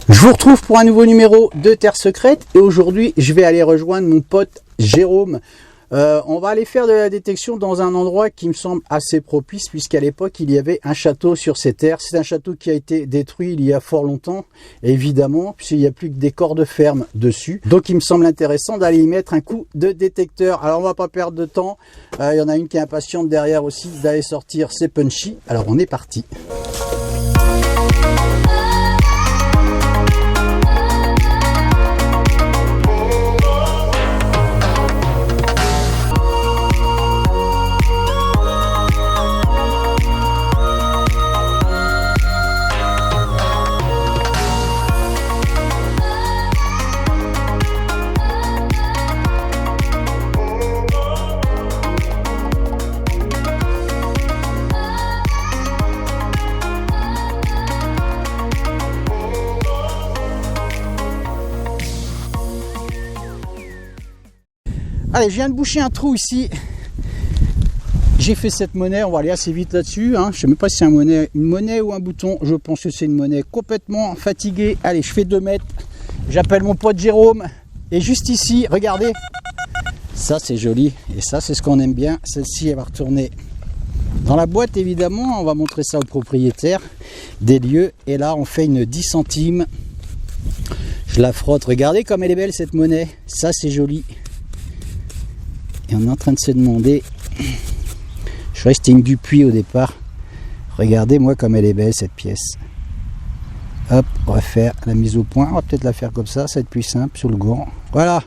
Je vous retrouve pour un nouveau numéro de Terre Secrète et aujourd'hui je vais aller rejoindre mon pote Jérôme. On va aller faire de la détection dans un endroit qui me semble assez propice puisqu'à l'époque il y avait un château sur ces terres. C'est un château qui a été détruit il y a fort longtemps, évidemment, puisqu'il n'y a plus que des corps de ferme dessus. Donc il me semble intéressant d'aller y mettre un coup de détecteur. Alors on va pas perdre de temps, il y en a une qui est impatiente derrière aussi d'aller sortir ses punchy. Alors on est parti. Allez, je viens de boucher un trou ici. J'ai fait cette monnaie, on va aller assez vite là-dessus. Je ne sais même pas si c'est une monnaie ou un bouton. Je pense que c'est une monnaie complètement fatiguée. Allez, je fais 2 mètres. J'appelle mon pote Jérôme. Et juste ici, regardez. Ça, c'est joli. Et ça, c'est ce qu'on aime bien. Celle-ci, elle va retourner dans la boîte, évidemment. On va montrer ça au propriétaire des lieux. Et là, on fait une 10 centimes. Je la frotte. Regardez comme elle est belle, cette monnaie. Ça, c'est joli. Et on est en train de se demander, je croyais que c'était une Dupuis au départ. Regardez moi comme elle est belle cette pièce. Hop, on va faire la mise au point. On va peut-être la faire comme ça va être plus simple sur le gant. Voilà.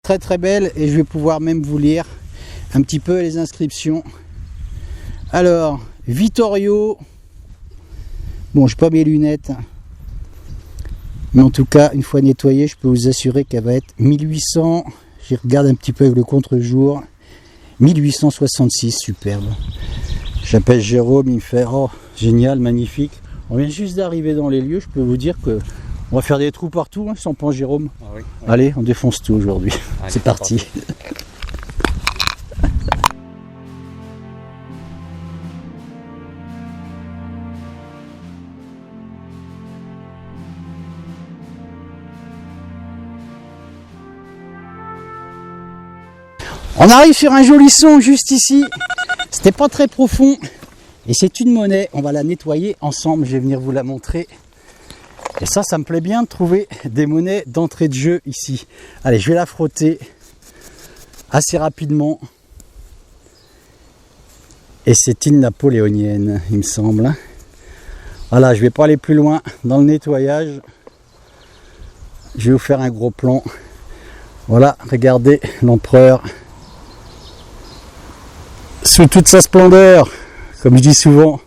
Très très belle et je vais pouvoir même vous lire un petit peu les inscriptions. Alors, Vittorio. Bon, je n'ai pas mes lunettes. Mais en tout cas, une fois nettoyée, je peux vous assurer qu'elle va être 1800. J'y regarde un petit peu avec le contre-jour. 1866, superbe. J'appelle Jérôme, il me fait oh, génial, magnifique. On vient juste d'arriver dans les lieux. Je peux vous dire que on va faire des trous partout, sans pense Jérôme. Ah oui, oui. Allez, on défonce tout aujourd'hui. C'est parti. On arrive sur un joli son juste ici. C'était pas très profond. Et c'est une monnaie. On va la nettoyer ensemble. Je vais venir vous la montrer. Et ça me plaît bien de trouver des monnaies d'entrée de jeu ici. Allez, je vais la frotter assez rapidement. Et c'est une napoléonienne, il me semble. Voilà, je vais pas aller plus loin dans le nettoyage. Je vais vous faire un gros plan. Voilà, regardez l'empereur. Sous toute sa splendeur, comme je dis souvent.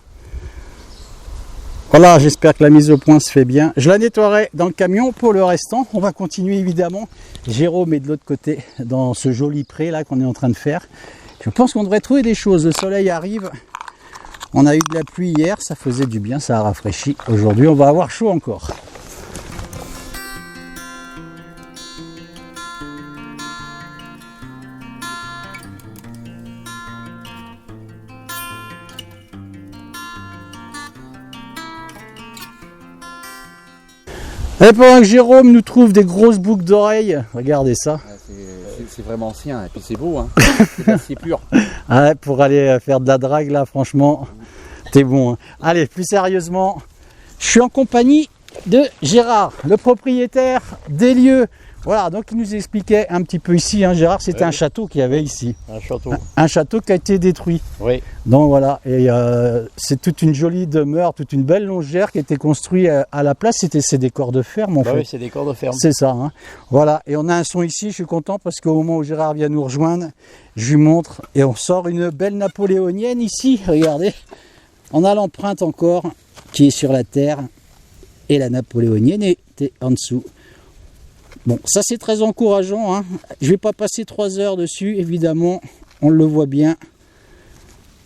Voilà, j'espère que la mise au point se fait bien. Je la nettoierai dans le camion pour le restant. On va continuer évidemment. Jérôme est de l'autre côté, dans ce joli pré là qu'on est en train de faire. Je pense qu'on devrait trouver des choses. Le soleil arrive. On a eu de la pluie hier, ça faisait du bien, ça a rafraîchi. Aujourd'hui, on va avoir chaud encore. Et pendant que Jérôme nous trouve des grosses boucles d'oreilles, regardez ça. C'est vraiment ancien et puis c'est beau, hein. C'est pur. Ah, pour aller faire de la drague là, franchement, t'es bon. Hein. Allez, plus sérieusement, je suis en compagnie de Gérard, le propriétaire des lieux. Voilà, donc il nous expliquait un petit peu ici, hein, Gérard, c'était un château qu'il y avait ici. Un château. Un château qui a été détruit. Oui. Donc voilà, et c'est toute une jolie demeure, toute une belle longère qui a été construite à la place. C'est des corps de ferme en fait. Oui, c'est des corps de ferme. C'est ça. Hein. Voilà, et on a un son ici, je suis content parce qu'au moment où Gérard vient nous rejoindre, je lui montre et on sort une belle napoléonienne ici. Regardez, on a l'empreinte encore qui est sur la terre et la napoléonienne était en dessous. Bon, ça c'est très encourageant, hein. Je ne vais pas passer 3 heures dessus, évidemment, on le voit bien.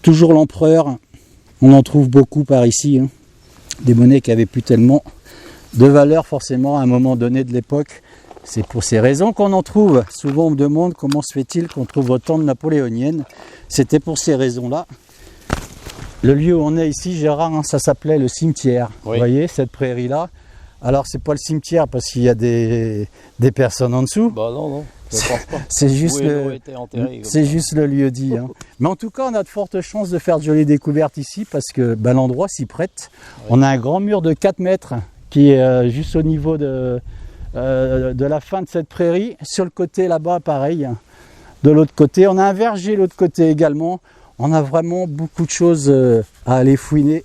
Toujours l'empereur, on en trouve beaucoup par ici, hein. Des monnaies qui n'avaient plus tellement de valeur forcément à un moment donné de l'époque. C'est pour ces raisons qu'on en trouve. Souvent on me demande comment se fait-il qu'on trouve autant de napoléoniennes. C'était pour ces raisons-là. le lieu où on est ici, Gérard, hein, ça s'appelait le cimetière. Oui. Vous voyez, cette prairie-là. Alors, c'est pas le cimetière parce qu'il y a des personnes en dessous. Bah non, je ne pense pas. C'est juste, Où elle aurait été enterrée, c'est juste le lieu dit. Hein. Mais en tout cas, on a de fortes chances de faire de jolies découvertes ici parce que bah, l'endroit s'y prête. Ouais. On a un grand mur de 4 mètres qui est juste au niveau de la fin de cette prairie. Sur le côté là-bas, pareil. De l'autre côté, on a un verger de l'autre côté également. On a vraiment beaucoup de choses à aller fouiner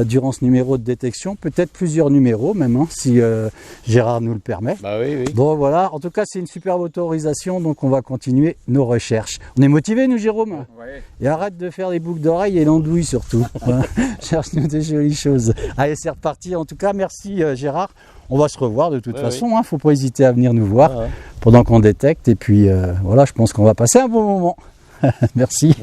durant ce numéro de détection. Peut-être plusieurs numéros même, hein, si Gérard nous le permet. Bah oui, oui. Bon voilà, en tout cas c'est une superbe autorisation, donc on va continuer nos recherches. On est motivés nous Jérôme? Ouais. Et arrête de faire des boucles d'oreilles et l'andouille surtout. Voilà. Cherche-nous des jolies choses. Allez, c'est reparti. En tout cas, merci Gérard. On va se revoir de toute façon. Oui. Hein. Faut pas hésiter à venir nous voir Ah, ouais. pendant qu'on détecte. Et puis voilà, je pense qu'on va passer un bon moment. Merci.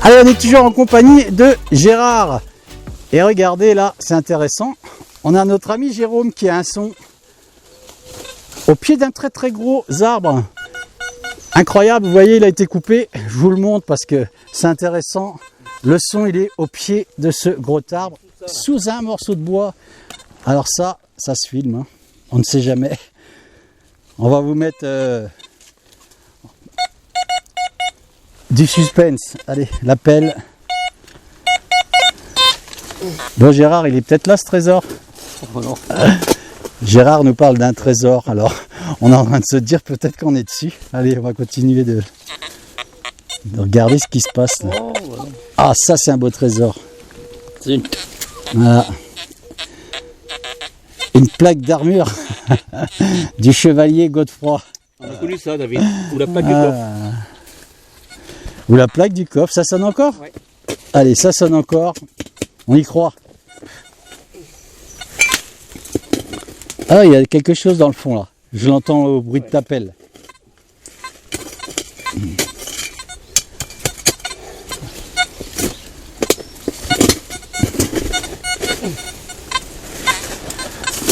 Allez, on est toujours en compagnie de Gérard. Et regardez là, c'est intéressant. On a notre ami Jérôme qui a un son au pied d'un très très gros arbre. Incroyable, vous voyez, il a été coupé. Je vous le montre parce que c'est intéressant. Le son, il est au pied de ce gros arbre, sous un morceau de bois. Alors ça se filme. Hein. On ne sait jamais. On va vous mettre du suspense. Allez, l'appel. Bon, Gérard, il est peut-être là ce trésor. Oh, non. Gérard nous parle d'un trésor. Alors, on est en train de se dire peut-être qu'on est dessus. Allez, on va continuer de regarder ce qui se passe là. Oh, voilà. Ah, ça, c'est un beau trésor. C'est une... Voilà. Une plaque d'armure du chevalier Godefroy. On a connu ça, David. Ou la plaque du coffre. Ou la plaque du coffre, ça sonne encore? Ouais. Allez, ça sonne encore. On y croit. Ah, il y a quelque chose dans le fond là. Je l'entends au bruit de ta pelle.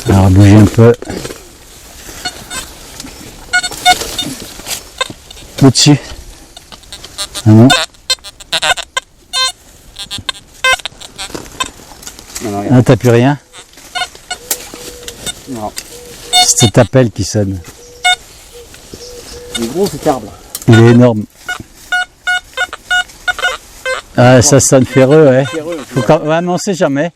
Alors, bouger un peu. Au-dessus. Ah non. Non, Ah, t'as plus rien? non. C'est ta pelle qui sonne. Il est gros cet arbre. Il est énorme. Ah, ça sonne ferreux, ouais. Faut quand... Ouais, mais on sait jamais.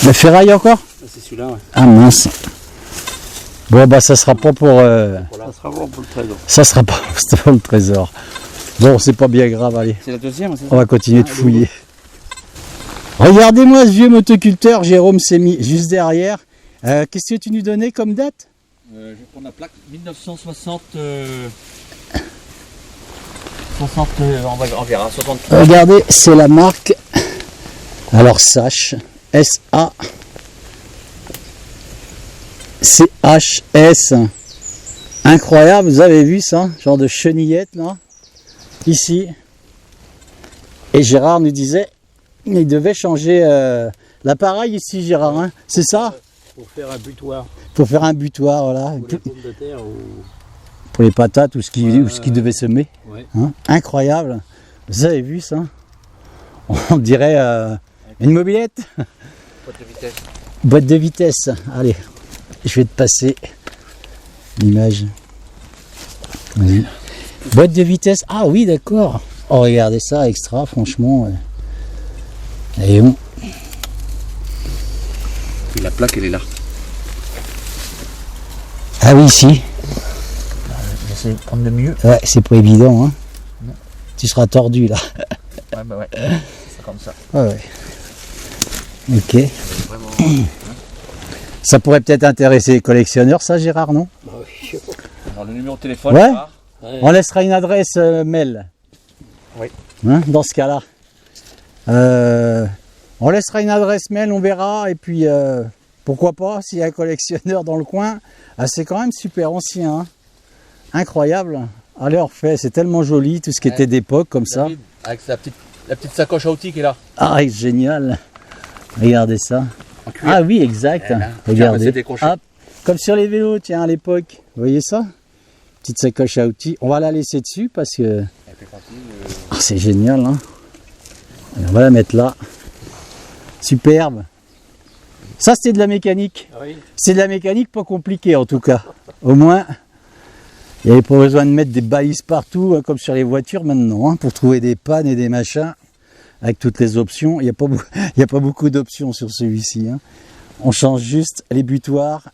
Le ferraille encore? C'est celui-là, ouais. Ah mince. Bon bah ça sera pas pour... Voilà. Ça sera bon pour le trésor. Ça sera pas pour le trésor. Bon, c'est pas bien grave, allez. C'est la deuxième aussi. On va continuer de fouiller. Regardez-moi ce vieux motoculteur, Jérôme s'est mis juste derrière. Qu'est-ce que tu nous donnais comme date? Je vais prendre la plaque 1960. 60, on verra, 60. Regardez, c'est la marque. Alors Sache, S-A. C-H-S. Incroyable, vous avez vu ça? Genre de chenillette là. Ici. Et Gérard nous disait, il devait changer l'appareil ici, Gérard. Hein, c'est ça? Pour faire un butoir. Pour faire un butoir, voilà. Pour les pommes de terre ou... Pour les patates ou ce qui devait semer. Ouais. Hein, incroyable. Vous avez vu ça? On dirait une mobilette. Boîte de vitesse. Boîte de vitesse. Allez, je vais te passer l'image. Vas-y. Boîte de vitesse. Ah oui, d'accord. Oh, regardez ça, extra, franchement. Et bon. Et la plaque, elle est là. Ah oui, si. J'essaie de prendre le mieux. Ouais, c'est pas évident. Hein. Tu seras tordu là. Ouais, bah ouais. C'est comme ça. Ouais. Ok. Vraiment. Ça pourrait peut-être intéresser les collectionneurs, ça Gérard, non? Bah oui, je sais pas. Alors le numéro de téléphone. Ouais. Là. Ouais. On laissera une adresse mail. Oui. Hein, dans ce cas-là. On laissera une adresse mail, on verra. Et puis, pourquoi pas, s'il y a un collectionneur dans le coin. Ah, c'est quand même super ancien. Hein. Incroyable. Allez, on refait. C'est tellement joli, tout ce qui Ouais. était d'époque, comme ça. David, avec la petite sacoche à outils qui est là. Ah, génial. Regardez ça. En cuir. Ah oui, exact. Eh ben, tiens, Regardez. c'est décroché. Hop, comme sur les vélos, tiens, à l'époque. Vous voyez ça? Petite sacoche à outils. On va la laisser dessus parce que Elle fait partie, ah, c'est génial. Hein. Allez, on va la mettre là. Superbe. Ça, c'était de la mécanique. Ah oui. C'est de la mécanique pas compliquée en tout cas. Au moins, il n'y avait pas besoin de mettre des balises partout, hein, comme sur les voitures maintenant, hein, pour trouver des pannes et des machins. Avec toutes les options, il n'y a pas beaucoup d'options sur celui-ci. Hein. On change juste les butoirs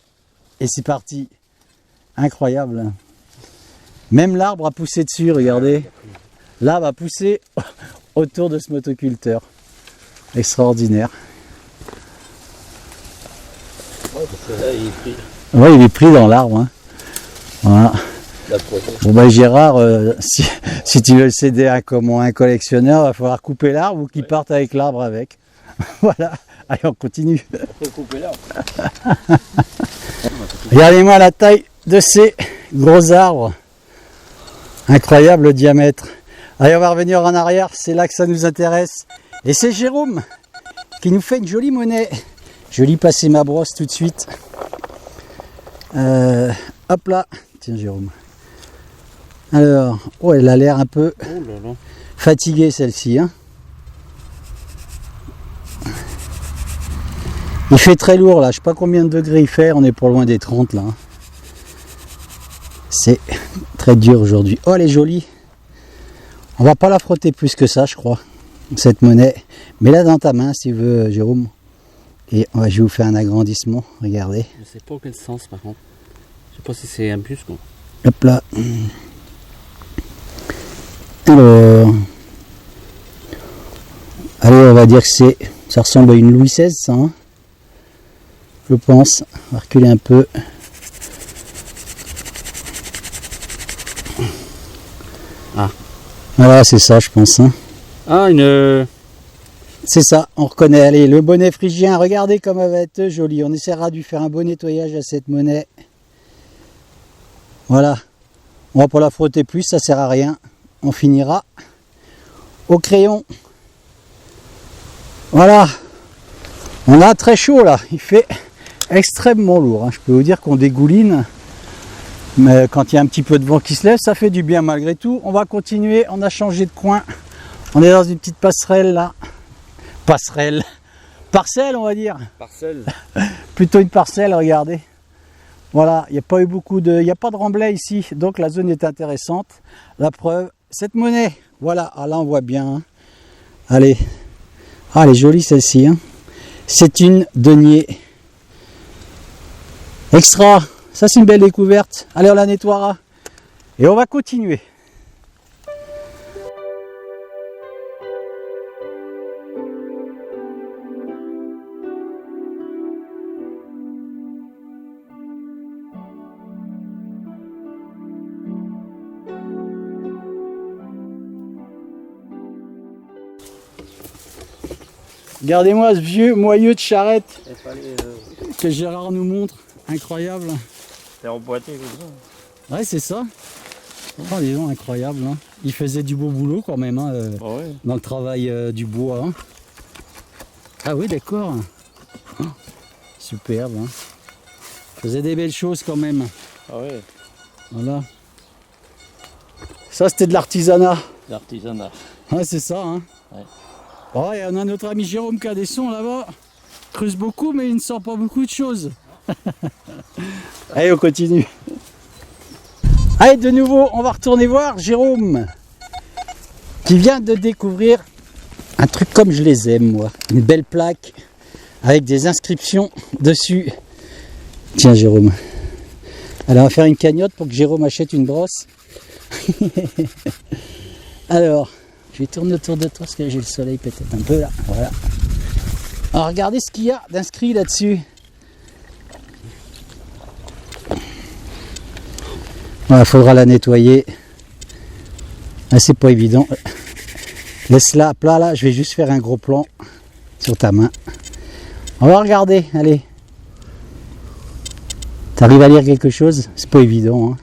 et c'est parti. Incroyable. Même l'arbre a poussé dessus, regardez. L'arbre a poussé autour de ce motoculteur. Extraordinaire. Ouais, parce que là, il est pris. Ouais, il est pris dans l'arbre. Hein. Voilà. La prochaine. Bon bah Gérard, si tu veux le céder à un collectionneur, il va falloir couper l'arbre ou qu'il parte avec l'arbre avec. Voilà. Allez, on continue. On peut couper là. Regardez-moi la taille de ces gros arbres. Incroyable le diamètre. Allez, on va revenir en arrière, c'est là que ça nous intéresse. Et c'est Jérôme qui nous fait une jolie monnaie. Je vais lui passer ma brosse tout de suite. Hop là. Tiens Jérôme. Alors, oh, elle a l'air un peu Oh là là. fatiguée celle-ci. Hein. Il fait très lourd là, je sais pas combien de degrés il fait, on est pour loin des 30 là. Hein. C'est très dur aujourd'hui. Oh, elle est jolie. On va pas la frotter plus que ça, je crois, cette monnaie. Mets-la dans ta main si tu veux, Jérôme. Et je vais vous faire un agrandissement, regardez. Je sais pas quel sens par contre. Je sais pas si c'est un buste quoi. Hop là. Alors. Allez, on va dire que ça ressemble à une Louis XVI, ça. Hein, je pense. On va reculer un peu. Ah. Voilà, c'est ça, je pense. Hein. Ah, une. C'est ça, on reconnaît. Allez, le bonnet phrygien, regardez comme elle va être jolie. On essaiera de lui faire un beau nettoyage à cette monnaie. Voilà. On va pas la frotter plus, ça sert à rien. On finira au crayon. Voilà. On a très chaud là. Il fait extrêmement lourd. Hein. Je peux vous dire qu'on dégouline. Mais quand il y a un petit peu de vent qui se lève, ça fait du bien malgré tout. On va continuer. On a changé de coin. On est dans une petite passerelle là. Passerelle. Parcelle, on va dire. Parcelle. Plutôt une parcelle, regardez. Voilà, il n'y a pas eu il n'y a pas de remblai ici, donc la zone est intéressante. La preuve, cette monnaie, voilà, ah, là on voit bien. Hein. Allez, ah, elle est jolie celle-ci. Hein. C'est une denier. Extra, ça c'est une belle découverte. Allez, on la nettoiera. Et on va continuer. Regardez-moi ce vieux moyeu de charrette Il fallait. que Gérard nous montre. Incroyable. C'est emboîté comme ça. Ouais, c'est ça. Oh, dis donc, incroyable. Hein. Il faisait du beau boulot quand même hein, Ah ouais. dans le travail du bois. Hein. Ah oui, d'accord. Oh, superbe. Hein. Il faisait des belles choses quand même. Ah ouais. Voilà. Ça, c'était de l'artisanat. L'artisanat. Ouais, c'est ça. Hein. Ouais. Oh, et on a notre ami Jérôme qui a des sons là-bas. Il creuse beaucoup, mais il ne sort pas beaucoup de choses. Allez, on continue. Allez, de nouveau, on va retourner voir Jérôme, qui vient de découvrir un truc comme je les aime, moi. Une belle plaque avec des inscriptions dessus. Tiens, Jérôme. Alors, on va faire une cagnotte pour que Jérôme achète une brosse. Alors, je vais tourner autour de toi parce que j'ai le soleil peut-être un peu là. Voilà. Alors regardez ce qu'il y a d'inscrit là-dessus. Il faudra la nettoyer. Ah, c'est pas évident. Laisse-la à plat là, je vais juste faire un gros plan sur ta main. On va regarder, allez. T'arrives à lire quelque chose? C'est pas évident. Hein.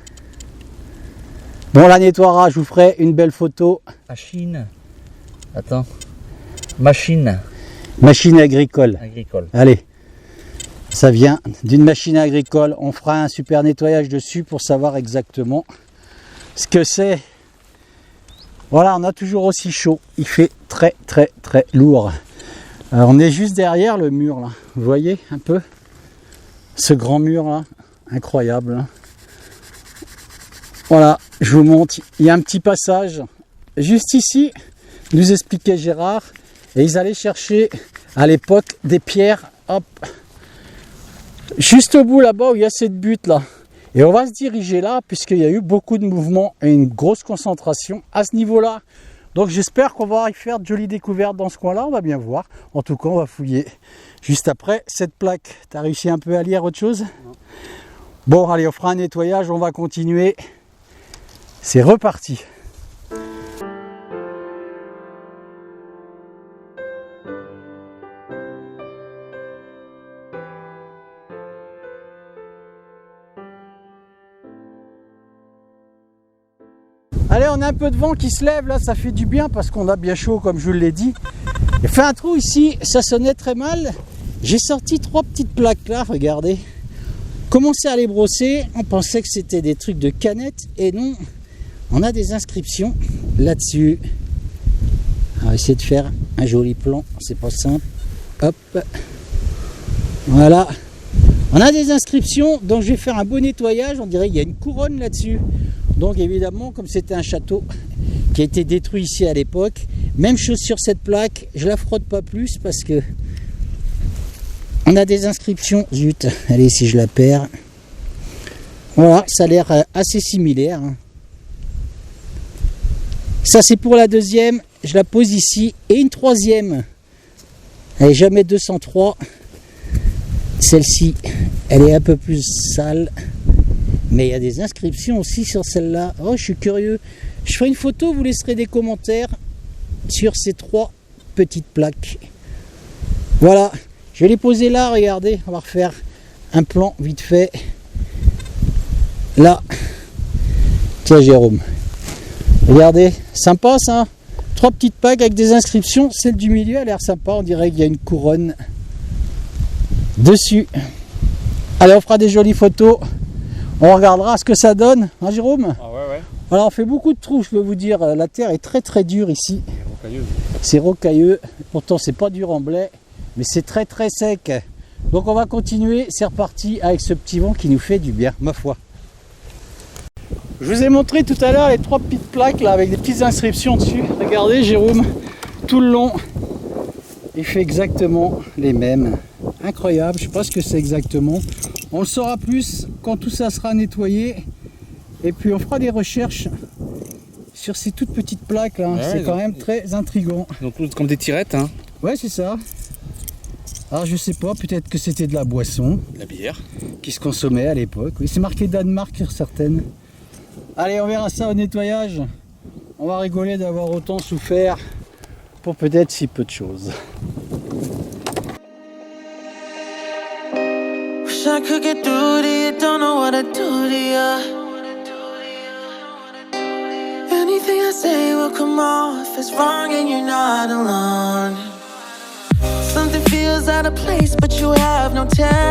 Bon, on la nettoiera, je vous ferai une belle photo. Machine. Attends. Machine. Machine agricole. Agricole. Allez. Ça vient d'une machine agricole. On fera un super nettoyage dessus pour savoir exactement ce que c'est. Voilà, on a toujours aussi chaud. Il fait très très très lourd. Alors, on est juste derrière le mur là. Vous voyez un peu ce grand mur là. Incroyable. Hein. Voilà, je vous montre. Il y a un petit passage juste ici, nous expliquait Gérard. Et ils allaient chercher à l'époque des pierres. Hop. Juste au bout là-bas où il y a cette butte là. Et on va se diriger là puisqu'il y a eu beaucoup de mouvements et une grosse concentration à ce niveau-là. Donc j'espère qu'on va y faire de jolies découvertes dans ce coin-là, on va bien voir. En tout cas, on va fouiller juste après cette plaque. Tu as réussi un peu à lire autre chose? Non. Bon, allez, on fera un nettoyage, on va continuer. C'est reparti. Allez, on a un peu de vent qui se lève, là, ça fait du bien parce qu'on a bien chaud, comme je vous l'ai dit. J'ai fait un trou ici, ça sonnait très mal. J'ai sorti 3 petites plaques là, regardez. Commencé à les brosser, on pensait que c'était des trucs de canettes, et non, on a des inscriptions là-dessus. On va essayer de faire un joli plan, c'est pas simple. Hop, voilà. On a des inscriptions, donc je vais faire un beau nettoyage, on dirait qu'il y a une couronne là-dessus. Donc évidemment, comme c'était un château qui a été détruit ici à l'époque, même chose sur cette plaque, je la frotte pas plus parce que on a des inscriptions. Zut, allez, si je la perds. Voilà, ça a l'air assez similaire. Ça c'est pour la deuxième, je la pose ici. Et une troisième, elle est jamais 203. Celle-ci, elle est un peu plus sale. Mais il y a des inscriptions aussi sur celle-là. Oh, je suis curieux. Je ferai une photo, vous laisserez des commentaires sur ces 3 petites plaques. Voilà, je vais les poser là, regardez. On va refaire un plan vite fait. Là. Tiens, Jérôme. Regardez, sympa ça. 3 petites plaques avec des inscriptions. Celle du milieu a l'air sympa. On dirait qu'il y a une couronne dessus. Allez, on fera des jolies photos. On regardera ce que ça donne, hein Jérôme? Ah ouais, ouais. Alors on fait beaucoup de trous, je peux vous dire, la terre est très très dure ici. C'est rocailleux, pourtant c'est pas dur en blé, mais c'est très très sec. Donc on va continuer, c'est reparti avec ce petit vent qui nous fait du bien, ma foi. Je vous ai montré tout à l'heure les 3 petites plaques là avec des petites inscriptions dessus. Regardez Jérôme, tout le long, il fait exactement les mêmes. Incroyable, je ne sais pas ce que c'est exactement. On le saura plus quand tout ça sera nettoyé. Et puis on fera des recherches sur ces toutes petites plaques là. Ouais, c'est quand même très intriguant. Donc comme des tirettes, hein. Ouais, c'est ça. Alors je sais pas, peut-être que c'était de la boisson. La bière. Qui se consommait à l'époque. Oui, c'est marqué Danemark sur certaines. Allez, on verra ça au nettoyage. On va rigoler d'avoir autant souffert pour peut-être si peu de choses. I could get through to you, don't know what to do to you. Anything I say will come off as wrong and you're not alone. Something feels out of place but you have no time.